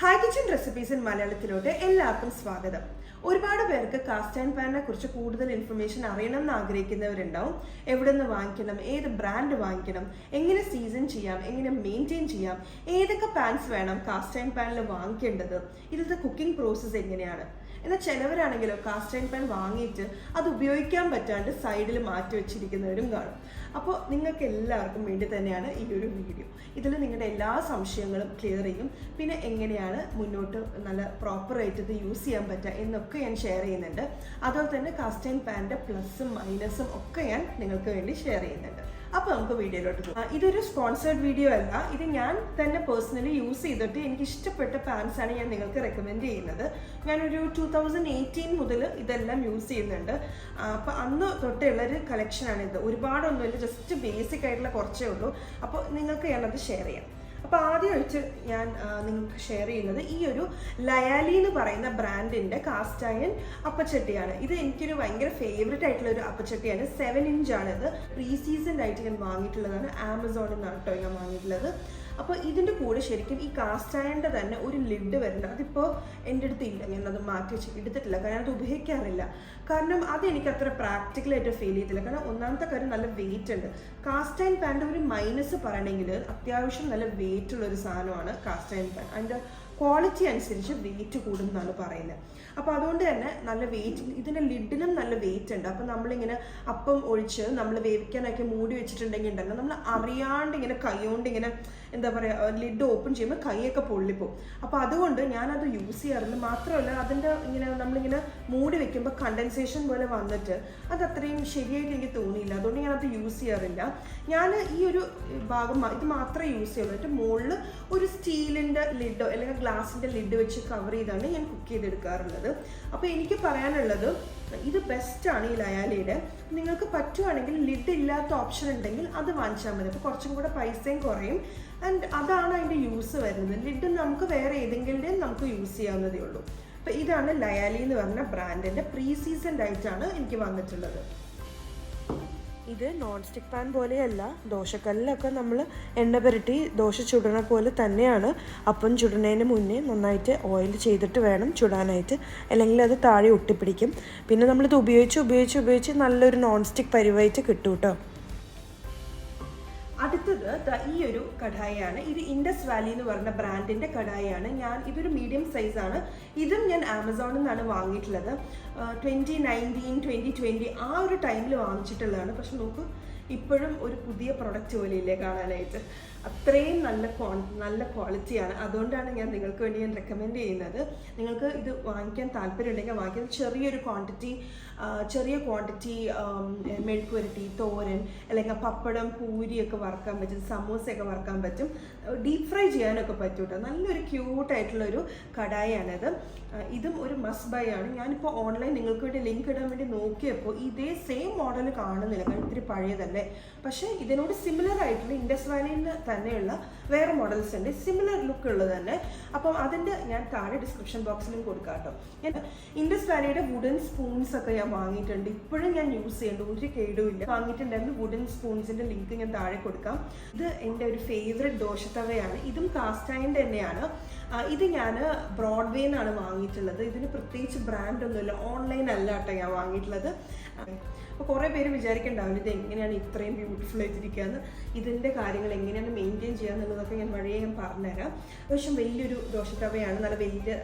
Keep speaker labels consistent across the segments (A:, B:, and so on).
A: Hi kitchen recipes in മലയാളത്തിലോട്ട് എല്ലാവർക്കും സ്വാഗതം. ഒരുപാട് പേർക്ക് കാസ്റ്റ് ആൻഡ് പാനിനെ കുറിച്ച് കൂടുതൽ ഇൻഫർമേഷൻ അറിയണം എന്ന് ആഗ്രഹിക്കുന്നവരുണ്ടാവും. എവിടെ നിന്ന് വാങ്ങിക്കണം, ഏത് ബ്രാൻഡ് വാങ്ങിക്കണം, എങ്ങനെ സീസൺ ചെയ്യാം, എങ്ങനെ മെയിൻറ്റെയിൻ ചെയ്യാം, ഏതൊക്കെ പാൻസ് വേണം കാസ്റ്റ് ആൻഡ് പാനിൽ വാങ്ങിക്കേണ്ടത്, ഇതിലത്തെ കുക്കിംഗ് പ്രോസസ്സ് എങ്ങനെയാണ്. എന്നാൽ ചിലവരാണെങ്കിലോ കാസ്റ്റ് ആൻഡ് പാൻ വാങ്ങിയിട്ട് അത് ഉപയോഗിക്കാൻ പറ്റാണ്ട് സൈഡിൽ മാറ്റി വെച്ചിരിക്കുന്നവരും കാണും. അപ്പോൾ നിങ്ങൾക്ക് എല്ലാവർക്കും വേണ്ടി തന്നെയാണ് ഈ ഒരു വീഡിയോ. ഇതിൽ നിങ്ങളുടെ എല്ലാ സംശയങ്ങളും ക്ലിയർ ചെയ്യും. പിന്നെ എങ്ങനെയാണ് മുന്നോട്ട് നല്ല പ്രോപ്പറായിട്ട് ഇത് യൂസ് ചെയ്യാൻ പറ്റുക എന്നൊക്കെ ഞാൻ ഷെയർ ചെയ്യുന്നുണ്ട്. അതുപോലെ തന്നെ കാസ്റ്റ് ആൻഡ് പാനിൻ്റെ പ്ലസും മൈനസും ഒക്കെ ഞാൻ നിങ്ങൾക്ക് വേണ്ടി ഷെയർ ചെയ്യുന്നുണ്ട്. അപ്പോൾ നമുക്ക് വീഡിയോയിലോട്ട് പോകാം. ഇതൊരു സ്പോൺസേർഡ് വീഡിയോ അല്ല, ഇത് ഞാൻ തന്നെ പേഴ്സണലി യൂസ് ചെയ്തിട്ട് എനിക്ക് ഇഷ്ടപ്പെട്ട പാൻസാണ് ഞാൻ നിങ്ങൾക്ക് റെക്കമെൻഡ് ചെയ്യുന്നത്. ഞാനൊരു 2018 മുതൽ ഇതെല്ലാം യൂസ് ചെയ്യുന്നുണ്ട്. അപ്പോൾ അന്ന് തൊട്ടുള്ളൊരു കളക്ഷനാണിത്. ഒരുപാടൊന്നുമില്ല, ജസ്റ്റ് ബേസിക് ആയിട്ടുള്ള കുറച്ചേ ഉള്ളൂ. അപ്പോൾ നിങ്ങൾക്ക് ഞാനത് ഷെയർ ചെയ്യാം. അപ്പോൾ ആദ്യമായിട്ട് ഞാൻ നിങ്ങൾക്ക് ഷെയർ ചെയ്യുന്നത് ഈ ഒരു ലയാലി എന്ന് പറയുന്ന ബ്രാൻഡിൻ്റെ കാസ്റ്റ് അയൺ അപ്പച്ചട്ടിയാണ്. ഇത് എനിക്കൊരു ഭയങ്കര ഫേവറേറ്റ് ആയിട്ടുള്ള ഒരു അപ്പച്ചട്ടിയാണ്. 7 ഇഞ്ചാണിത്. പ്രീ സീസൺ ആയിട്ട് ഞാൻ വാങ്ങിയിട്ടുള്ളതാണ്. ആമസോണിൽ നിന്നാണ് കേട്ടോ ഞാൻ വാങ്ങിയിട്ടുള്ളത്. അപ്പോൾ ഇതിൻ്റെ കൂടെ ശരിക്കും ഈ കാസ്റ്റ് അയണിൻ്റെ തന്നെ ഒരു ലിഡ് വരുന്നുണ്ട്. അതിപ്പോൾ എൻ്റെ അടുത്ത് ഇല്ല, ഞാനത് മാറ്റി വെച്ച് എടുത്തിട്ടില്ല, കാരണം അത് ഉപയോഗിക്കാറില്ല. കാരണം അതെനിക്ക് അത്ര പ്രാക്ടിക്കലായിട്ട് ഫീൽ ചെയ്തില്ല. കാരണം ഒന്നാമത്തെ കാര്യം നല്ല വെയിറ്റ് ഉണ്ട്. കാസ്റ്റ് അയൺ പാൻ്റെ ഒരു മൈനസ് പറയണമെങ്കിൽ അത്യാവശ്യം നല്ല വെയിറ്റ് ഉള്ളൊരു സാധനമാണ് കാസ്റ്റ് അയൺ പാൻ. അതിൻ്റെ ക്വാളിറ്റി അനുസരിച്ച് വെയിറ്റ് കൂടുമെന്നാണ് പറയുന്നത്. അപ്പോൾ അതുകൊണ്ട് തന്നെ നല്ല വെയിറ്റ്, ഇതിൻ്റെ ലിഡിനും നല്ല വെയിറ്റ് ഉണ്ട്. അപ്പോൾ നമ്മളിങ്ങനെ അപ്പം ഒഴിച്ച് നമ്മൾ വേവിക്കാനൊക്കെ മൂടി വെച്ചിട്ടുണ്ടെങ്കിൽ ഉണ്ടല്ലോ, നമ്മൾ അറിയാണ്ട് ഇങ്ങനെ കൈകൊണ്ട് ഇങ്ങനെ എന്താ പറയുക, ലിഡ് ഓപ്പൺ ചെയ്യുമ്പോൾ കൈയൊക്കെ പൊള്ളിപ്പോവും. അപ്പോൾ അതുകൊണ്ട് ഞാനത് യൂസ് ചെയ്യാറില്ല. മാത്രമല്ല അതിൻ്റെ ഇങ്ങനെ നമ്മളിങ്ങനെ മൂടി വെക്കുമ്പോൾ കണ്ടൻസേഷൻ പോലെ വന്നിട്ട് അത് അത്രയും ശരിയായിട്ട് എനിക്ക് തോന്നിയില്ല. അതുകൊണ്ട് ഞാനത് യൂസ് ചെയ്യാറില്ല. ഞാൻ ഈ ഒരു ഭാഗം ഇത് മാത്രമേ യൂസ് ചെയ്യുള്ളൂ. എന്നിട്ട് മുകളിൽ ഒരു സ്റ്റീലിൻ്റെ ലിഡോ അല്ലെങ്കിൽ ഗ്ലാസിൻ്റെ ലിഡ് വെച്ച് കവർ ചെയ്താണ് ഞാൻ കുക്ക് ചെയ്തെടുക്കാറുള്ളത്. അപ്പോൾ എനിക്ക് പറയാനുള്ളത് ഇത് ബെസ്റ്റാണ് ഈ ലയാലിയുടെ. നിങ്ങൾക്ക് പറ്റുവാണെങ്കിൽ ലിഡ് ഇല്ലാത്ത ഓപ്ഷൻ ഉണ്ടെങ്കിൽ അത് വാങ്ങിച്ചാൽ മതി. അപ്പോൾ കുറച്ചും കൂടെ പൈസയും കുറയും. ആൻഡ് അതാണ് അതിൻ്റെ യൂസ് വരുന്നത്. ലിഡ് നമുക്ക് വേറെ ഏതെങ്കിലും നമുക്ക് യൂസ് ചെയ്യാവുന്നതേ ഉള്ളൂ. അപ്പോൾ ഇതാണ് ലയാലി എന്ന് പറഞ്ഞ ബ്രാൻഡിൻ്റെ പ്രീ സീസൺഡ് ആയിട്ടാണ് എനിക്ക് വന്നിട്ടുള്ളത്. ഇത് നോൺ സ്റ്റിക്ക് പാൻ പോലെയല്ല. ദോശക്കല്ലിലൊക്കെ നമ്മൾ എണ്ണ പുരട്ടി ദോശ ചുടണ പോലെ തന്നെയാണ്. അപ്പം ചുടുന്നതിന് മുന്നേ നന്നായിട്ട് ഓയിൽ ചെയ്തിട്ട് വേണം ചുടാനായിട്ട്, അല്ലെങ്കിൽ അത് താഴെ ഒട്ടിപ്പിടിക്കും. പിന്നെ നമ്മളിത് ഉപയോഗിച്ച് നല്ലൊരു നോൺ സ്റ്റിക്ക് പരിവായിട്ട് കിട്ടും കേട്ടോ. അടുത്തത് ഈ ഒരു കടായിയാണ്. ഇത് ഇൻഡസ് വാലി എന്ന് പറഞ്ഞ ബ്രാൻഡിൻ്റെ കടായിയാണ്. ഇതൊരു മീഡിയം സൈസാണ്. ഇതും ഞാൻ ആമസോണിൽ നിന്നാണ് വാങ്ങിയിട്ടുള്ളത്. 2019, 2020 ആ ഒരു ടൈമിൽ വാങ്ങിച്ചിട്ടുള്ളതാണ്. പക്ഷെ നോക്കൂ, ഇപ്പോഴും ഒരു പുതിയ പ്രൊഡക്റ്റ് പോലെയില്ലേ കാണാനായിട്ട്. അത്രയും നല്ല ക്വാളിറ്റിയാണ്. അതുകൊണ്ടാണ് ഞാൻ നിങ്ങൾക്ക് വേണ്ടി ഞാൻ റെക്കമെൻഡ് ചെയ്യുന്നത്. നിങ്ങൾക്ക് ഇത് വാങ്ങിക്കാൻ താല്പര്യമുണ്ടെങ്കിൽ വാങ്ങിക്കാൻ. ചെറിയ ക്വാണ്ടിറ്റി മെഴുക്കുവരട്ടി, തോരൻ, അല്ലെങ്കിൽ പപ്പടം, പൂരിയൊക്കെ വറുക്കാൻ പറ്റും, സമൂസയൊക്കെ വറുക്കാൻ പറ്റും, ഡീപ്പ് ഫ്രൈ ചെയ്യാനൊക്കെ പറ്റും കേട്ടോ. നല്ലൊരു ക്യൂട്ടായിട്ടുള്ളൊരു കടായിയാണിത്. ഇതും ഒരു മസ്റ്റ് ബൈ ആണ്. ഞാനിപ്പോൾ ഓൺലൈൻ നിങ്ങൾക്ക് വേണ്ടി ലിങ്ക് ഇടാൻ വേണ്ടി നോക്കിയപ്പോൾ ഇതേ സെയിം മോഡൽ കാണുന്നില്ല, കാരണം ഇത്തിരി പഴയതല്ലേ. പക്ഷേ ഇതിനോട് സിമിലർ ആയിട്ടുള്ള ഇൻഡസ് വാലിയിൽ തന്നെയുള്ള വേറെ മോഡൽസ് ഉണ്ട്, സിമിലർ ലുക്ക് ഉള്ളത് തന്നെ. അപ്പം അതിൻ്റെ ഞാൻ താഴെ ഡിസ്ക്രിപ്ഷൻ ബോക്സിലും കൊടുക്കാം കേട്ടോ. ഞാൻ ഇൻഡസ് വാലിയുടെ വുഡൻ സ്പൂൺസ് ഒക്കെ ഞാൻ വാങ്ങിയിട്ടുണ്ട്. ഇപ്പോഴും ഞാൻ യൂസ് ചെയ്യുന്നുണ്ട്, ഒരു കേടുമില്ല. വാങ്ങിയിട്ടുണ്ടായിരുന്നു. വുഡൻ സ്പൂൺസിൻ്റെ ലിങ്ക് ഞാൻ താഴെ കൊടുക്കാം. ഇത് എൻ്റെ ഒരു ഫേവറേറ്റ് ദോശത്തവയാണ്. ഇതും കാസ്റ്റ് അയണിൻ്റെ തന്നെയാണ്. ഇത് ഞാൻ ബ്രോഡ്വേ എന്നാണ് വാങ്ങിയിട്ടുള്ളത്. ഇതിന് പ്രത്യേകിച്ച് ബ്രാൻഡൊന്നുമില്ല, ഓൺലൈൻ അല്ല കേട്ടോ ഞാൻ വാങ്ങിയിട്ടുള്ളത്. അപ്പോൾ കുറേ പേര് വിചാരിക്കണ്ടാവില്ല ഇത് എങ്ങനെയാണ് ഇത്രയും ബ്യൂട്ടിഫുൾ ആയിട്ടിരിക്കുകയെന്ന്. ഇതിൻ്റെ കാര്യങ്ങൾ എങ്ങനെയാണ് മെയിൻറ്റെയിൻ ചെയ്യുക എന്നുള്ളതൊക്കെ ഞാൻ പറഞ്ഞുതരാം. പക്ഷേ വലിയൊരു ദോശത്തവയാണ്. നല്ല വലിയ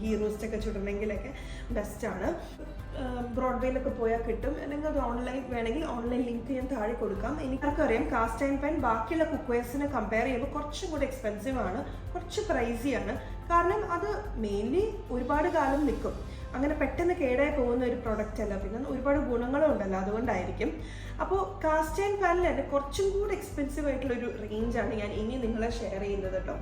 A: ഗീ റോസ്റ്റൊക്കെ ചുടണമെങ്കിലൊക്കെ ബെസ്റ്റാണ്. ബ്രോഡ്വേയിലൊക്കെ പോയാൽ കിട്ടും, അല്ലെങ്കിൽ അത് ഓൺലൈൻ വേണമെങ്കിൽ ഓൺലൈൻ ലിങ്ക് ഞാൻ താഴെ കൊടുക്കാം. എനിക്കറിയാം കാസ്റ്റ് അയൺ പാൻ ബാക്കിയുള്ള കുക്ക്വെയർസിനെ കമ്പയർ ചെയ്യുമ്പോൾ കുറച്ചും കൂടി എക്സ്പെൻസീവ് ആണ്, കുറച്ച് പ്രൈസിയാണ്. കാരണം അത് മെയിൻലി ഒരുപാട് കാലം നിൽക്കും, അങ്ങനെ പെട്ടെന്ന് കേടായി പോകുന്ന ഒരു പ്രൊഡക്റ്റ് അല്ല. പിന്നെ ഒരുപാട് ഗുണങ്ങളും ഉണ്ടല്ലോ, അതുകൊണ്ടായിരിക്കും. അപ്പോൾ കാസ്റ്റ് അയൺ പാനിൽ തന്നെ കുറച്ചും കൂടി എക്സ്പെൻസീവ് ആയിട്ടുള്ളൊരു റേഞ്ചാണ് ഞാൻ ഇനി നിങ്ങളെ ഷെയർ ചെയ്യുന്നത് കേട്ടോ.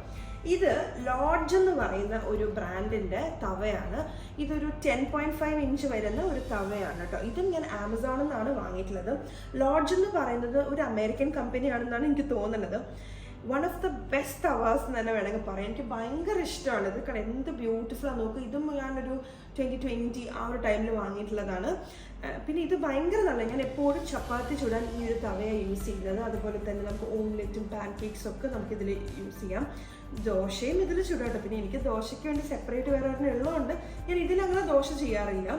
A: ഇത് ലോഡ്ജ് എന്ന് പറയുന്ന ഒരു ബ്രാൻഡിൻ്റെ തവയാണ്. ഇതൊരു 10.5 ഇഞ്ച് വരുന്ന ഒരു തവയാണ് കേട്ടോ. ഇതും ഞാൻ ആമസോണിൽ നിന്നാണ് വാങ്ങിയിട്ടുള്ളത്. ലോഡ്ജ് എന്ന് പറയുന്നത് ഒരു അമേരിക്കൻ കമ്പനിയാണെന്നാണ് എനിക്ക് തോന്നുന്നത്. One of the best awards എന്ന് തന്നെ വേണമെങ്കിൽ പറയാം. എനിക്ക് ഭയങ്കര ഇഷ്ടമാണിത്, കാരണം എന്ത് ബ്യൂട്ടിഫുള്ളാണ് നോക്കുക. ഇതും ഞാനൊരു 2020 ആ ഒരു ടൈമിൽ വാങ്ങിയിട്ടുള്ളതാണ്. പിന്നെ ഇത് ഭയങ്കര നല്ല, ഞാൻ എപ്പോഴും ചപ്പാത്തി ചുടാൻ ഈ ഒരു തവയാണ് യൂസ് ചെയ്യുന്നത്. അതുപോലെ തന്നെ നമുക്ക് ഓംലെറ്റും പാൻ കേക്ക്സും ഒക്കെ നമുക്കിതിൽ യൂസ് ചെയ്യാം. ദോശയും ഇതിൽ ചുടാട്ടോ. പിന്നെ എനിക്ക് ദോശയ്ക്ക് വേണ്ടി സെപ്പറേറ്റ് വേറെ ഒരെണ്ണം ഉള്ളതുകൊണ്ട് ഞാൻ ഇതിലങ്ങനെ ദോശ ചെയ്യാറില്ല.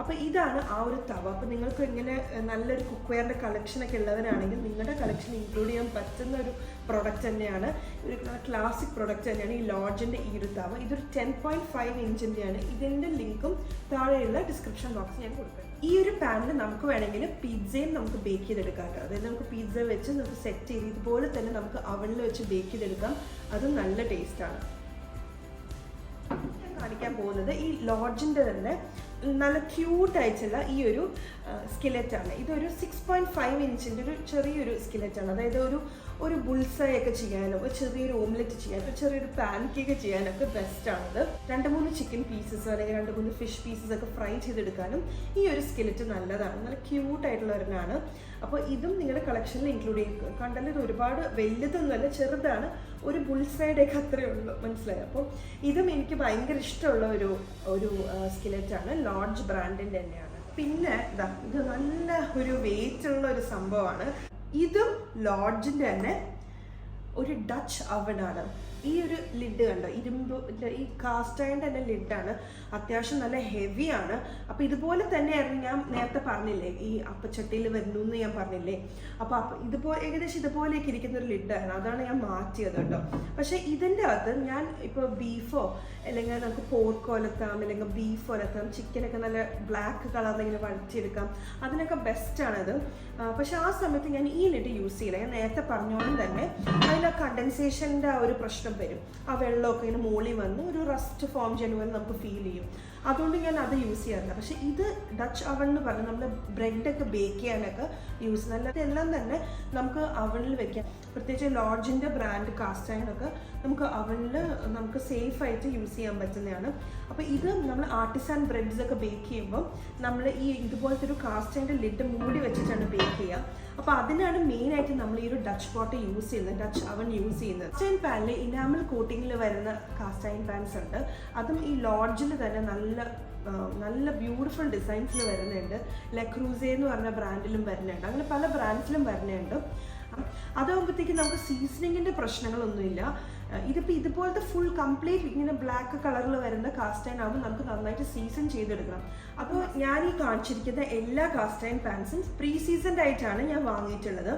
A: അപ്പോൾ ഇതാണ് ആ ഒരു തവ. അപ്പോൾ നിങ്ങൾക്ക് ഇങ്ങനെ നല്ലൊരു കുക്ക്വെയറിൻ്റെ കളക്ഷനൊക്കെ ഉള്ളവരാണെങ്കിൽ നിങ്ങളുടെ കളക്ഷൻ ഇൻക്ലൂഡ് ചെയ്യാൻ പറ്റുന്ന ഒരു പ്രൊഡക്റ്റ് തന്നെയാണ്, ഒരു ക്ലാസിക് പ്രൊഡക്റ്റ് തന്നെയാണ് ഈ ലോഡ്ജിൻ്റെ ഈ ഒരു തവ. ഇതൊരു 10.5 ഇഞ്ചിൻ്റെയാണ്. ഇതിൻ്റെ ലിങ്കും താഴെയുള്ള ഡിസ്ക്രിപ്ഷൻ ബോക്സ് ഞാൻ കൊടുക്കാം. ഈ ഒരു പാനിൽ നമുക്ക് വേണമെങ്കിൽ പിസ്സയും നമുക്ക് ബേക്ക് ചെയ്തെടുക്കാം കേട്ടോ. അതായത് നമുക്ക് പിസ്സ വെച്ച് നമുക്ക് സെറ്റ് ചെയ്ത് ഇതുപോലെ തന്നെ നമുക്ക് അവനിൽ വെച്ച് ബേക്ക് ചെയ്തെടുക്കാം. അതും നല്ല ടേസ്റ്റാണ്. കാണിക്കാൻ പോകുന്നത് ഈ ലോഡ്ജിൻ്റെ തന്നെ നല്ല ക്യൂട്ടായിട്ടുള്ള ഈ ഒരു സ്കിലറ്റാണ്. ഇതൊരു 6.5 ഇഞ്ചിൻ്റെ ഒരു ചെറിയൊരു സ്കിലറ്റാണ്. അതായത് ഒരു ബുൾസൈ ഒക്കെ ചെയ്യാനോ ഒരു ചെറിയൊരു ഓംലെറ്റ് ചെയ്യാനോ ചെറിയൊരു പാൻ കേക്ക് ചെയ്യാനൊക്കെ ബെസ്റ്റാണത്. 2-3 ചിക്കൻ പീസസ് അല്ലെങ്കിൽ 2-3 ഫിഷ് പീസസ് ഒക്കെ ഫ്രൈ ചെയ്തെടുക്കാനും ഈ ഒരു സ്കിലറ്റ് നല്ലതാണ്. നല്ല ക്യൂട്ടായിട്ടുള്ള ഒരെണ്ണമാണ്. അപ്പോൾ ഇതും നിങ്ങളുടെ കളക്ഷനിൽ ഇൻക്ലൂഡ് ചെയ്യും. കണ്ടാൽ ഇത് ഒരുപാട് വലുതൊന്നുമല്ല, ചെറുതാണ്, ഒരു ബുൾസൈഡ് ഒക്കെ അത്രയേ ഉള്ളൂ, മനസ്സിലായി. അപ്പോൾ ഇതും എനിക്ക് ഭയങ്കര ഇഷ്ടമുള്ള ഒരു സ്കിലറ്റാണ്. ലോഡ്ജ് ബ്രാൻഡിൻ്റെ തന്നെയാണ്. പിന്നെ ഇത് നല്ല ഒരു വെയിറ്റ് ഉള്ള ഒരു സംഭവമാണ്. ഇതും ലോഡ്ജിൻ്റെ തന്നെ ഒരു ഡച്ച് അവനാണ്. ഈ ഒരു ലിഡ് കണ്ടോ, ഇരുമ്പ് ഈ കാസ്റ്റ് അയണിൻ്റെ തന്നെ ലിഡാണ്. അത്യാവശ്യം നല്ല ഹെവിയാണ്. അപ്പോൾ ഇതുപോലെ തന്നെയായിരുന്നു ഞാൻ നേരത്തെ പറഞ്ഞില്ലേ ഈ അപ്പച്ചട്ടിയിൽ വരുന്നു എന്ന് ഞാൻ പറഞ്ഞില്ലേ. അപ്പോൾ ഏകദേശം ഇതുപോലെയൊക്കെ ഇരിക്കുന്ന ഒരു ലിഡാണ്. അതാണ് ഞാൻ മാറ്റിയത് കേട്ടോ. പക്ഷേ ഇതിൻ്റെ അകത്ത് ഞാൻ ഇപ്പോൾ ബീഫോ അല്ലെങ്കിൽ നമുക്ക് പോർക്ക് ഒലത്താം, അല്ലെങ്കിൽ ബീഫ് ഒലത്താം, ചിക്കനൊക്കെ നല്ല ബ്ലാക്ക് കളറിൽ ഇങ്ങനെ വഴച്ചെടുക്കാം, അതിനൊക്കെ ബെസ്റ്റാണത്. പക്ഷെ ആ സമയത്ത് ഞാൻ ഈ ലിഡ് യൂസ് ചെയ്യില്ല. ഞാൻ നേരത്തെ പറഞ്ഞോളം തന്നെ അതിൽ ആ കണ്ടൻസേഷൻ്റെ ആ ഒരു പ്രശ്നം വരും. ആ വെള്ളമൊക്കെ ഇങ്ങനെ മുകളിൽ വന്ന് ഒരു റസ്റ്റ് ഫോം ചെയ്യുന്ന പോലെ നമുക്ക് ഫീൽ ചെയ്യും. അതുകൊണ്ട് ഞാൻ അത് യൂസ് ചെയ്യാറില്ല. പക്ഷെ ഇത് ഡച്ച് അവൺ എന്ന് പറഞ്ഞാൽ നമ്മൾ ബ്രെഡൊക്കെ ബേക്ക് ചെയ്യാനൊക്കെ യൂസ് ചെയ്യുന്നത്. അല്ലാതെ എല്ലാം തന്നെ നമുക്ക് അവണിൽ വെക്കാം. പ്രത്യേകിച്ച് ലോഡ്ജിൻ്റെ ബ്രാൻഡ് കാസ്റ്റ് അയണൊക്കെ നമുക്ക് അവണിൽ നമുക്ക് സേഫായിട്ട് യൂസ് ചെയ്യാൻ പറ്റുന്നതാണ്. അപ്പോൾ ഇത് നമ്മൾ ആർട്ടിസാൻ ബ്രെഡ്സ് ഒക്കെ ബേക്ക് ചെയ്യുമ്പോൾ നമ്മൾ ഈ ഇതുപോലത്തെ ഒരു കാസ്റ്റ് അയണിൻ്റെ ലിഡ് മൂടി വെച്ചിട്ടാണ് ബേക്ക് ചെയ്യുക. അപ്പോൾ അതിനാണ് മെയിനായിട്ട് നമ്മൾ ഈ ഒരു ഡച്ച് പോട്ട് യൂസ് ചെയ്യുന്നത്, ഡച്ച് അവൻ യൂസ് ചെയ്യുന്നത്. കാസ്റ്റ് അയൺ പാനിൽ ഇനാമൽ കോട്ടിങ്ങിൽ വരുന്ന കാസ്റ്റ് അയൺ പാൻസ് ഉണ്ട്. അതും ഈ ലോഡ്ജിൽ തന്നെ നല്ല ബ്യൂട്ടിഫുൾ ഡിസൈൻസിൽ വരുന്നുണ്ട്. ലെക്രൂസേ എന്ന് പറഞ്ഞ ബ്രാൻഡിലും വരുന്നുണ്ട്. അങ്ങനെ പല ബ്രാൻഡ്സിലും വരുന്നുണ്ട്. അതാകുമ്പോഴത്തേക്ക് നമുക്ക് സീസണിങ്ങിൻ്റെ പ്രശ്നങ്ങളൊന്നുമില്ല. ഇതിപ്പോൾ ഇതുപോലത്തെ ഫുൾ കംപ്ലീറ്റ് ഇങ്ങനെ ബ്ലാക്ക് കളറിൽ വരുന്ന കാസ്റ്റ് അയൺ ആകുമ്പോൾ നമുക്ക് നന്നായിട്ട് സീസൺ ചെയ്തെടുക്കണം. അപ്പോൾ ഞാൻ ഈ കാണിച്ചിരിക്കുന്ന എല്ലാ കാസ്റ്റ് അയൺ പാൻസും പ്രീ സീസൺഡ് ആയിട്ടാണ് ഞാൻ വാങ്ങിയിട്ടുള്ളത്.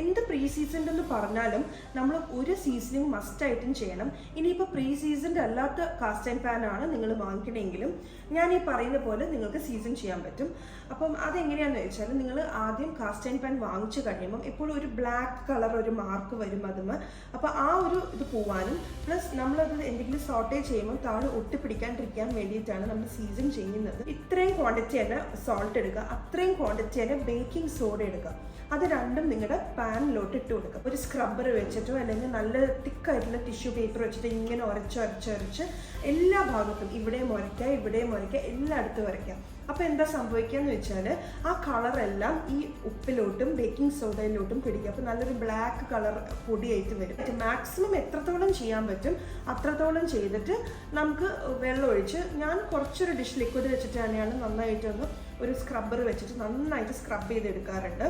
A: എന്ത് പ്രീ സീസൺഡ് എന്ന് പറഞ്ഞാലും നമ്മൾ ഒരു സീസണിങ് മസ്റ്റായിട്ടും ചെയ്യണം. ഇനിയിപ്പോൾ പ്രീ സീസൺഡ് അല്ലാത്ത കാസ്റ്റ് അയൺ പാനാണ് നിങ്ങൾ വാങ്ങിക്കണമെങ്കിലും ഞാൻ ഈ പറയുന്ന പോലെ നിങ്ങൾക്ക് സീസൺ ചെയ്യാൻ പറ്റും. അപ്പം അതെങ്ങനെയാണെന്ന് വെച്ചാൽ നിങ്ങൾ ആദ്യം കാസ്റ്റ് അയൺ പാൻ വാങ്ങിച്ചു കഴിയുമ്പം എപ്പോഴും ഒരു ബ്ലാക്ക് കളർ ഒരു മാർക്ക് വരും അതുമേ. അപ്പോൾ ആ ഒരു ഇത് പോവാനും പ്ലസ് നമ്മളത് എന്തെങ്കിലും സോട്ടേ ചെയ്യുമ്പോൾ താഴെ ഒട്ടിപ്പിടിക്കാണ്ടിരിക്കാൻ വേണ്ടിയിട്ടാണ് നമ്മൾ സീസൺ ചെയ്യുന്നത്. ഇത്രയും ക്വാണ്ടിറ്റി തന്നെ സോൾട്ട് എടുക്കുക, അത്രയും ക്വാണ്ടിറ്റി തന്നെ ബേക്കിംഗ് സോഡ എടുക്കുക. അത് രണ്ടും നിങ്ങളുടെ പാനിലോട്ട് ഇട്ട് കൊടുക്കുക. ഒരു സ്ക്രബ്ബർ വെച്ചിട്ടോ അല്ലെങ്കിൽ നല്ല തിക്കായിട്ടുള്ള ടിഷ്യൂ പേപ്പർ വെച്ചിട്ട് ഇങ്ങനെ ഉരച്ച് എല്ലാ ഭാഗത്തും ഇവിടെയും ഉരയ്ക്കുക എല്ലായിടത്തും ഉരയ്ക്കുക. അപ്പോൾ എന്താ സംഭവിക്കുകയെന്ന് വെച്ചാൽ ആ കളറെല്ലാം ഈ ഉപ്പിലോട്ടും ബേക്കിംഗ് സോഡയിലോട്ടും പിടിക്കുക. അപ്പോൾ നല്ലൊരു ബ്ലാക്ക് കളർ പൊടിയായിട്ട് വരും. മാക്സിമം എത്രത്തോളം ചെയ്യാൻ പറ്റും അത്രത്തോളം ചെയ്തിട്ട് നമുക്ക് വെള്ളം ഒഴിച്ച് ഞാൻ കുറച്ചൊരു ഡിഷ് ലിക്വിഡ് വെച്ചിട്ട് തന്നെയാണ് നന്നായിട്ടൊന്ന് ഒരു സ്ക്രബ്ബർ വെച്ചിട്ട് നന്നായിട്ട് സ്ക്രബ് ചെയ്തെടുക്കാറുണ്ട്.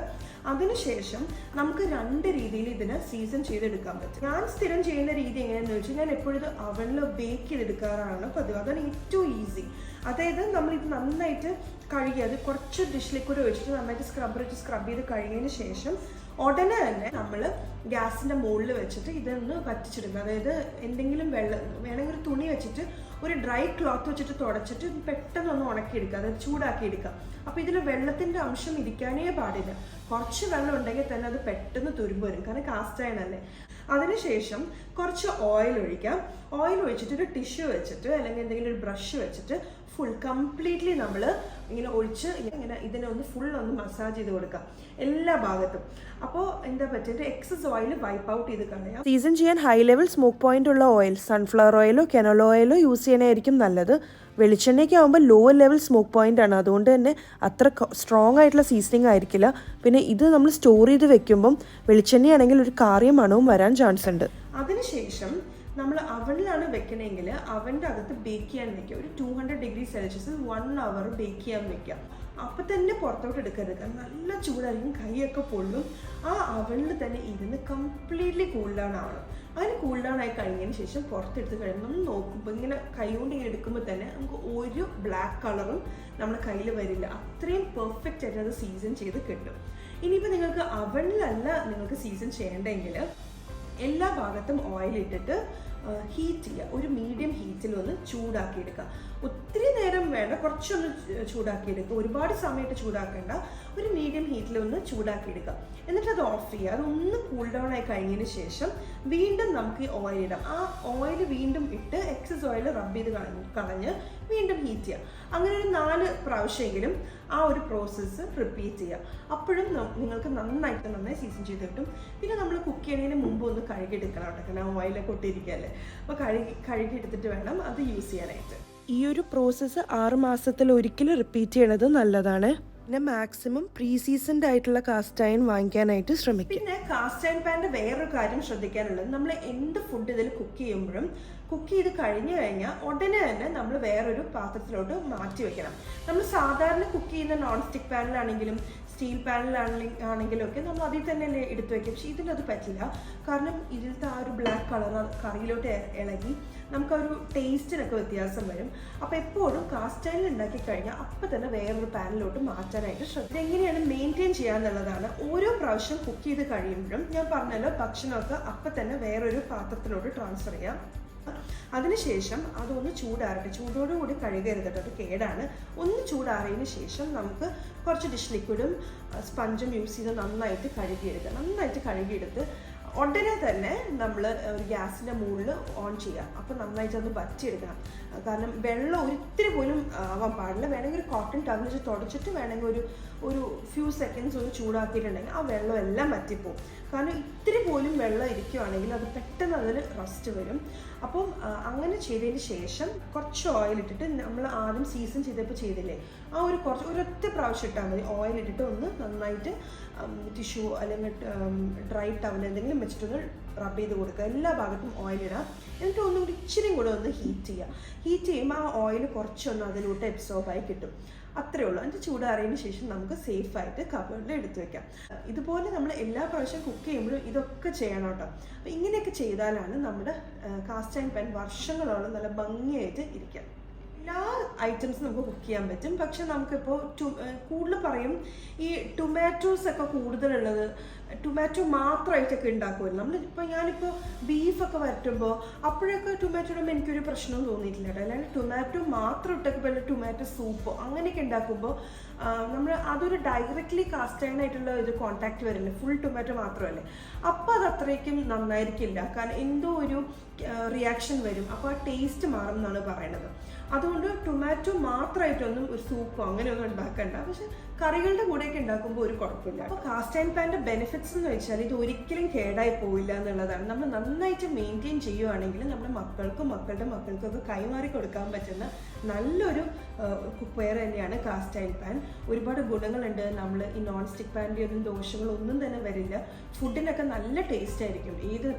A: അതിനുശേഷം നമുക്ക് 2 രീതിയിൽ ഇതിനെ സീസൺ ചെയ്തെടുക്കാൻ പറ്റും. ഞാൻ സ്ഥിരം ചെയ്യുന്ന രീതി എങ്ങനെയാണെന്ന് വെച്ചാൽ ഞാൻ എപ്പോഴും ഇത് അവനിൽ ബേക്ക് ചെയ്തെടുക്കാറാണ് പതിവ്. അതാണ് ഏറ്റവും ഈസി. അതായത് നമ്മളിത് നന്നായിട്ട് കഴുകി അത് കുറച്ച് ഡിഷ് ലിക്വിഡ് ഒഴിച്ചിട്ട് നന്നായിട്ട് സ്ക്രബ്ബർ വെച്ച് സ്ക്രബ് ചെയ്ത് കഴുകിയതിന് ശേഷം ഉടനെ തന്നെ നമ്മൾ ഗ്യാസിൻ്റെ മുകളിൽ വെച്ചിട്ട് ഇതൊന്ന് വറ്റിച്ചിടുക. അതായത് എന്തെങ്കിലും വെള്ളം വേണമെങ്കിൽ ഒരു തുണി വെച്ചിട്ട് ഒരു ഡ്രൈ ക്ലോത്ത് വെച്ചിട്ട് തുടച്ചിട്ട് പെട്ടെന്നൊന്ന് ഉണക്കിയെടുക്കുക, അതായത് ചൂടാക്കിയെടുക്കുക. അപ്പോൾ ഇതിൽ വെള്ളത്തിൻ്റെ അംശം ഇരിക്കാനേ പാടില്ല. കുറച്ച് വെള്ളം ഉണ്ടെങ്കിൽ തന്നെ അത് പെട്ടെന്ന് തുരുമ്പ് വരും, കാരണം കാസ്റ്റ് അയൺ അല്ലേ. അതിനുശേഷം കുറച്ച് ഓയിൽ ഒഴിക്കാം. ഓയിൽ ഒഴിച്ചിട്ട് ഒരു ടിഷ്യൂ വെച്ചിട്ട് അല്ലെങ്കിൽ എന്തെങ്കിലും ഒരു ബ്രഷ് വെച്ചിട്ട് ഫുൾ കംപ്ലീറ്റ്ലി നമ്മൾ ഇങ്ങനെ ഒഴിച്ച് ഇങ്ങനെ ഇതിനെ ഒന്ന് ഫുൾ ഒന്ന് മസാജ് ചെയ്ത് കൊടുക്കാം എല്ലാ ഭാഗത്തും. അപ്പോൾ എന്താ പറ്റിയിട്ട് എക്സസ് ഓയിൽ വൈപ്പ് ഔട്ട് ചെയ്ത് കളയാം. സീസൺ ചെയ്യാൻ ഹൈ ലെവൽ സ്മോക്ക് പോയിന്റ് ഉള്ള ഓയിൽ സൺഫ്ലവർ ഓയിലോ കെനോല ഓയിലോ യൂസ് ചെയ്യണമായിരിക്കും നല്ലത്. വെളിച്ചെണ്ണയ്ക്ക് ആകുമ്പോൾ ലോ ലെവൽ സ്മോക്ക് പോയിന്റ് ആണ്, അതുകൊണ്ട് തന്നെ അത്ര സ്ട്രോങ് ആയിട്ടുള്ള സീസണിങ് ആയിരിക്കില്ല. പിന്നെ ഇത് നമ്മൾ സ്റ്റോർ ചെയ്ത് വെക്കുമ്പം വെളിച്ചെണ്ണയാണെങ്കിൽ ഒരു കാറിയ മണവും വരാൻ ചാൻസ് ഉണ്ട്. അതിനുശേഷം നമ്മൾ അവനിലാണ് വെക്കണമെങ്കിൽ അവൻ്റെ അകത്ത് ബേക്ക് ചെയ്യാൻ വെക്കുക. ഒരു 200 ഡിഗ്രി സെൽഷ്യസിൽ 1 അവർ ബേക്ക് ചെയ്യാൻ വെക്കുക. അപ്പം തന്നെ പുറത്തോട്ട് എടുക്കരുത്, നല്ല ചൂടായിരിക്കും, കൈയൊക്കെ പൊള്ളും. ആ അവനിൽ തന്നെ ഇരുന്ന് കംപ്ലീറ്റ്ലി കൂൾ ഡൗൺ ആവണം. അങ്ങനെ കൂൾ ഡൗൺ ആയി കഴിഞ്ഞതിന് ശേഷം പുറത്തെടുത്ത് കഴിയുമ്പോൾ നമ്മൾ നോക്കുമ്പോൾ ഇങ്ങനെ കൈ കൊണ്ട് ഇങ്ങനെ എടുക്കുമ്പോൾ തന്നെ നമുക്ക് ഒരു ബ്ലാക്ക് കളറും നമ്മുടെ കയ്യിൽ വരില്ല. അത്രയും പെർഫെക്റ്റ് ആയിട്ട് അത് സീസൺ ചെയ്ത് കിട്ടും. ഇനിയിപ്പോൾ നിങ്ങൾക്ക് അവനിലല്ല നിങ്ങൾക്ക് സീസൺ ചെയ്യേണ്ടെങ്കിൽ എല്ലാ ഭാഗത്തും ഓയിൽ ഇട്ടിട്ട് ഹീറ്റ് ചെയ്യുക. ഒരു മീഡിയം ഹീറ്റിൽ ഒന്ന് ചൂടാക്കി എടുക്കുക. ഒത്തിരി നേരം വേണ്ട, കുറച്ചൊന്ന് ചൂടാക്കി എടുക്കുക. ഒരുപാട് സമയത്ത് ചൂടാക്കേണ്ട, ഒരു മീഡിയം ഹീറ്റിൽ ഒന്ന് ചൂടാക്കി എടുക്കുക. എന്നിട്ട് അത് ഓഫ് ചെയ്യുക. അതൊന്ന് കൂൾ ഡൗൺ ആയി കഴിഞ്ഞതിന് ശേഷം വീണ്ടും നമുക്ക് ഓയിൽ ഇടാം. ആ ഓയിൽ വീണ്ടും ഇട്ട് എക്സസ് ഓയിൽ റബ്ബ് ചെയ്ത് കളഞ്ഞ് വീണ്ടും ഹീറ്റ് ചെയ്യുക. അങ്ങനെ ഒരു 4 പ്രാവശ്യമെങ്കിലും ആ ഒരു പ്രോസസ്സ് റിപ്പീറ്റ് ചെയ്യുക. അപ്പോഴും നിങ്ങൾക്ക് നന്നായി സീസൺ ചെയ്ത് കിട്ടും. പിന്നെ നമ്മൾ കുക്ക് ചെയ്യുന്നതിന് മുമ്പ് ഒന്ന് കഴുകിയെടുക്കണം കേട്ടോ, കാരണം ഓയിലൊക്കെ ഒട്ടിരിക്കുകയല്ലേ. അപ്പോൾ കഴുകിയെടുത്തിട്ട് വേണം അത് യൂസ് ചെയ്യാനായിട്ട്. ഈ ഒരു പ്രോസസ്സ് 6 മാസത്തിൽ ഒരിക്കലും റിപ്പീറ്റ് ചെയ്യണത് നല്ലതാണ്. പിന്നെ മാക്സിമം പ്രീ സീസൺഡ് ആയിട്ടുള്ള കാസ്റ്റ് അയൺ വാങ്ങിക്കാനായിട്ട് ശ്രമിക്കും. പിന്നെ കാസ്റ്റ് അയൺ പാൻ്റെ വേറൊരു കാര്യം ശ്രദ്ധിക്കാനുള്ളത്, നമ്മൾ എന്ത് ഫുഡ് ഇതിൽ കുക്ക് ചെയ്യുമ്പോഴും കുക്ക് ചെയ്ത് കഴിഞ്ഞു കഴിഞ്ഞാൽ ഉടനെ തന്നെ നമ്മൾ വേറൊരു പാത്രത്തിലോട്ട് മാറ്റി വെക്കണം. നമ്മൾ സാധാരണ കുക്ക് ചെയ്യുന്ന നോൺ സ്റ്റിക്ക് പാനിലാണെങ്കിലും സ്റ്റീൽ പാനിലാണെങ്കിലും ഒക്കെ നമ്മൾ അതിൽ തന്നെ എടുത്ത് വയ്ക്കും. പക്ഷേ ഇതിലത് പറ്റില്ല, കാരണം ഇതിലത്തെ ആ ഒരു ബ്ലാക്ക് കളർ കറിയിലോട്ട് ഇളകി നമുക്കൊരു ടേസ്റ്റിനൊക്കെ വ്യത്യാസം വരും. അപ്പോൾ എപ്പോഴും കാസ്റ്റ് അയണിൽ ഉണ്ടാക്കി കഴിഞ്ഞാൽ അപ്പം തന്നെ വേറൊരു പാനിലോട്ട് മാറ്റാനായിട്ട് ശ്രദ്ധിക്കുക. ഇതെങ്ങനെയാണ് മെയിൻറ്റെയിൻ ചെയ്യാന്നുള്ളതാണ്. ഓരോ പ്രാവശ്യം കുക്ക് ചെയ്ത് കഴിയുമ്പോഴും ഞാൻ പറഞ്ഞല്ലോ, ഭക്ഷണമൊക്കെ അപ്പം തന്നെ വേറൊരു പാത്രത്തിലോട്ട് ട്രാൻസ്ഫർ ചെയ്യാം. അതിനുശേഷം അതൊന്ന് ചൂടാറട്ടെ. ചൂടോടുകൂടി കഴുകരുത്, അത് കേടാണ്. ഒന്ന് ചൂടാറിയതിന് ശേഷം നമുക്ക് കുറച്ച് ഡിഷ് ലിക്വിഡും സ്പഞ്ചും യൂസ് ചെയ്ത് നന്നായിട്ട് കഴുകിയെടുത്ത് ഉടനെ തന്നെ നമ്മൾ ഒരു ഗ്യാസിൻ്റെ മുകളിൽ ഓൺ ചെയ്യുക. അപ്പോൾ നന്നായിട്ട് ഒന്ന് വറ്റിയെടുക്കണം. കാരണം വെള്ളം ഒരിത്തിരി പോലും ആവാൻ പാടില്ല. വേണമെങ്കിൽ ഒരു കോട്ടൺ ടവൽ വെച്ച് തുടച്ചിട്ട് വേണമെങ്കിൽ ഒരു ഫ്യൂ സെക്കൻഡ്സ് ഒന്ന് ചൂടാക്കിയിട്ടുണ്ടെങ്കിൽ ആ വെള്ളം എല്ലാം വറ്റിപ്പോവും. കാരണം ഇത്തിരി പോലും വെള്ളം ഇരിക്കുകയാണെങ്കിൽ അത് പെട്ടെന്ന് അതിൽ റസ്റ്റ് വരും. അപ്പം അങ്ങനെ ചെയ്തതിന് ശേഷം കുറച്ച് ഓയിൽ ഇട്ടിട്ട്, നമ്മൾ ആദ്യം സീസൺ ചെയ്തപ്പോൾ ചെയ്തില്ലേ, ആ ഒരൊറ്റ പ്രാവശ്യം ഇട്ടാൽ മതി. ഓയിൽ ഇട്ടിട്ട് ഒന്ന് നന്നായിട്ട് ടിഷ്യൂ അല്ലെങ്കിൽ ഡ്രൈ ടവൽ എന്തെങ്കിലും വെച്ചിട്ടൊന്ന് റബ്ബ് ചെയ്ത് കൊടുക്കുക. എല്ലാ ഭാഗത്തും ഓയിലിടാം. എന്നിട്ട് ഒന്നുകൂടി ഇച്ചിരിയും കൂടെ ഒന്ന് ഹീറ്റ് ചെയ്യുമ്പോൾ ആ ഓയിൽ കുറച്ചൊന്ന് അതിലോട്ട് അബ്സോർബായി കിട്ടും. അത്രേ ഉള്ളൂ. എന്നിട്ട് ചൂടാറിയതിന് ശേഷം നമുക്ക് സേഫായിട്ട് കബേർഡിൽ എടുത്തു വെക്കാം. ഇതുപോലെ നമ്മൾ എല്ലാ പ്രാവശ്യം കുക്ക് ചെയ്യുമ്പോഴും ഇതൊക്കെ ചെയ്യണം കേട്ടോ. അപ്പോൾ ഇങ്ങനെയൊക്കെ ചെയ്താലാണ് നമ്മുടെ കാസ്റ്റ് അയൺ പാൻ വർഷങ്ങളോളം നല്ല ഭംഗിയായിട്ട് ഇരിക്കാം. എല്ലാ ഐറ്റംസും നമുക്ക് കുക്ക് ചെയ്യാൻ പറ്റും. പക്ഷെ നമുക്കിപ്പോൾ കൂടുതൽ പറയും ഈ ടൊമാറ്റോസ് ഒക്കെ കൂടുതലുള്ളത്, ടൊമാറ്റോ മാത്രമായിട്ടൊക്കെ ഉണ്ടാക്കുമല്ലോ. ഞാനിപ്പോൾ ബീഫൊക്കെ വരട്ടുമ്പോൾ അപ്പോഴൊക്കെ ടൊമാറ്റോ ഇടുമ്പോൾ എനിക്കൊരു പ്രശ്നവും തോന്നിയിട്ടില്ല കേട്ടോ. അല്ലാണ്ട് ടൊമാറ്റോ മാത്രം ഇട്ടൊക്കെ ടൊമാറ്റോ സൂപ്പോ അങ്ങനെയൊക്കെ ഉണ്ടാക്കുമ്പോൾ നമ്മൾ അതൊരു ഡയറക്റ്റ്ലി കാസ്റ്റ് അയൺ ആയിട്ടുള്ള ഒരു കോൺടാക്റ്റ് വരില്ലേ, ഫുൾ ടൊമാറ്റോ മാത്രമല്ലേ. അപ്പോൾ അത് അത്രയ്ക്കും നന്നായിരിക്കില്ല, കാരണം എന്തോ ഒരു റിയാക്ഷൻ വരും. അപ്പോൾ ആ ടേസ്റ്റ് മാറും എന്നാണ് പറയണത്. അതുകൊണ്ട് ടൊമാറ്റോ മാത്രമായിട്ടൊന്നും ഒരു സൂപ്പോ അങ്ങനെയൊന്നും ഉണ്ടാക്കണ്ട. പക്ഷെ കറികളുടെ കൂടെയൊക്കെ ഉണ്ടാക്കുമ്പോൾ ഒരു കുഴപ്പമില്ല. അപ്പോൾ കാസ്റ്റ് അയൺ പാൻ്റെ ബെനിഫിറ്റ്സ് എന്ന് വെച്ചാൽ ഇത് ഒരിക്കലും കേടായി പോവില്ല എന്നുള്ളതാണ്. നമ്മൾ നന്നായിട്ട് മെയിൻറ്റെയിൻ ചെയ്യുവാണെങ്കിൽ നമ്മുടെ മക്കൾക്കും മക്കളുടെ മക്കൾക്കൊക്കെ കൈമാറി കൊടുക്കാൻ പറ്റുന്ന നല്ലൊരു കുക്ക് വെയർ തന്നെയാണ് കാസ്റ്റ് അയൺ പാൻ. ഒരുപാട് ഗുണങ്ങളുണ്ട്. നമ്മൾ ഈ നോൺ സ്റ്റിക്ക് പാനിൻ്റെ ഒന്നും ദോഷങ്ങളൊന്നും തന്നെ വരില്ല. ഫുഡിനൊക്കെ നല്ല ടേസ്റ്റ് ആയിരിക്കും.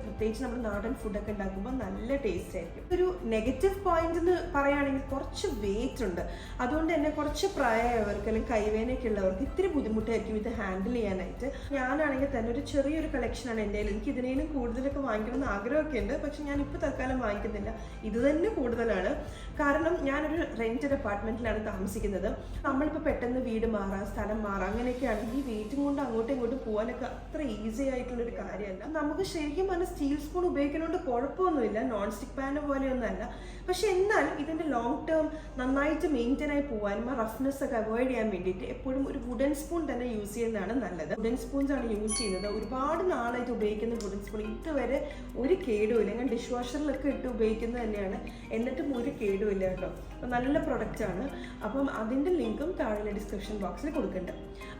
A: പ്രത്യേകിച്ച് നമ്മൾ നാടൻ ഫുഡൊക്കെ ഉണ്ടാക്കുമ്പോൾ നല്ല ടേസ്റ്റ് ആയിരിക്കും. ഒരു നെഗറ്റീവ് പോയിന്റ് എന്ന് പറയുകയാണെങ്കിൽ കുറച്ച് വെയിറ്റ് ഉണ്ട്. അതുകൊണ്ട് തന്നെ കുറച്ച് പ്രായമായവർക്ക് അല്ലെങ്കിൽ കൈവേനയൊക്കെ ഉള്ളവർക്ക് ഇത്തിരി ബുദ്ധിമുട്ടായിരിക്കും ഇത് ഹാൻഡിൽ ചെയ്യാനായിട്ട്. ഞാനാണെങ്കിൽ തന്നെ ഒരു ചെറിയൊരു കളക്ഷനാണ് എൻ്റെ കയ്യിൽ. എനിക്ക് ഇതിനേലും കൂടുതലൊക്കെ വാങ്ങിക്കണമെന്ന് ആഗ്രഹമൊക്കെ ഉണ്ട്. പക്ഷെ ഞാനിപ്പോൾ തൽക്കാലം വാങ്ങിക്കുന്നില്ല. ഇത് തന്നെ കൂടുതലാണ്. കാരണം ഞാനൊരു റെന്റഡ് അപ്പാർട്ട്മെന്റിലാണ് താമസിക്കുന്നത്. നമ്മളിപ്പോൾ പെട്ടെന്ന് വീട് മാറാം, സ്ഥലം മാറാം, അങ്ങനെയൊക്കെയാണെങ്കിൽ വെയിറ്റും കൊണ്ട് അങ്ങോട്ടും ഇങ്ങോട്ടും പോകാനൊക്കെ അത്ര ഈസി ആയിട്ടുള്ളൊരു കാര്യമല്ല. നമുക്ക് ശരിക്കും പറഞ്ഞാൽ സ്റ്റീൽ സ്പൂൺ ഉപയോഗിക്കുന്നതുകൊണ്ട് കുഴപ്പമൊന്നുമില്ല, നോൺ സ്റ്റിക്ക് പാന് പോലെയൊന്നുമല്ല. പക്ഷെ എന്നാൽ ഇതിൻ്റെ ലോങ് ടേം നന്നായിട്ട് മെയിൻറ്റെയിൻ ആയി പോകാനും ആ റഫ്നെസ് ഒക്കെ അവോയ്ഡ് ചെയ്യാൻ വേണ്ടിയിട്ട് എപ്പോഴും ഒരു വുഡൻ സ്പൂൺ തന്നെ യൂസ് ചെയ്യുന്നതാണ് നല്ലത്. വുഡൻ സ്പൂൺസ് ആണ് യൂസ് ചെയ്യുന്നത്. ഒരുപാട് നാളായിട്ട് ഉപയോഗിക്കുന്ന വുഡൻ സ്പൂൺ ഇതുവരെ ഒരു കേടുമില്ല. ഞാൻ ഡിഷ് വാഷറിലൊക്കെ ഇട്ട് ഉപയോഗിക്കുന്നത് തന്നെയാണ്, എന്നിട്ടും ഒരു കേടുമില്ല കേട്ടോ. അപ്പം നല്ല പ്രൊഡക്റ്റാണ്. അപ്പം അതിൻ്റെ ലിങ്കും താഴെ ഡിസ്ക്രിപ്ഷൻ ബോക്സിൽ കൊടുക്കുന്നുണ്ട്.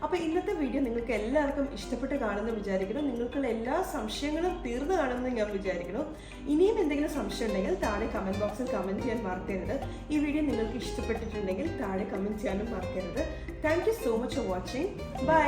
A: അപ്പോൾ ഇന്നത്തെ വീഡിയോ നിങ്ങൾക്ക് എല്ലാവർക്കും ഇഷ്ടപ്പെട്ട് കാണുമെന്ന് വിചാരിക്കുന്നു. നിങ്ങൾക്കുള്ള എല്ലാ സംശയങ്ങളും തീർന്നു കാണുമെന്ന് ഞാൻ വിചാരിക്കുന്നു. ഇനിയും എന്തെങ്കിലും സംശയം ഉണ്ടെങ്കിൽ താഴെ കമൻറ്റ് ബോക്സിൽ കമൻറ്റ് ചെയ്യാൻ മറക്കരുത്. ഈ വീഡിയോ നിങ്ങൾക്ക് ഇഷ്ടപ്പെട്ടിട്ടുണ്ടെങ്കിൽ താഴെ കമൻറ്റ് ചെയ്യാനും മറക്കരുത്. Thank you so much for watching. By.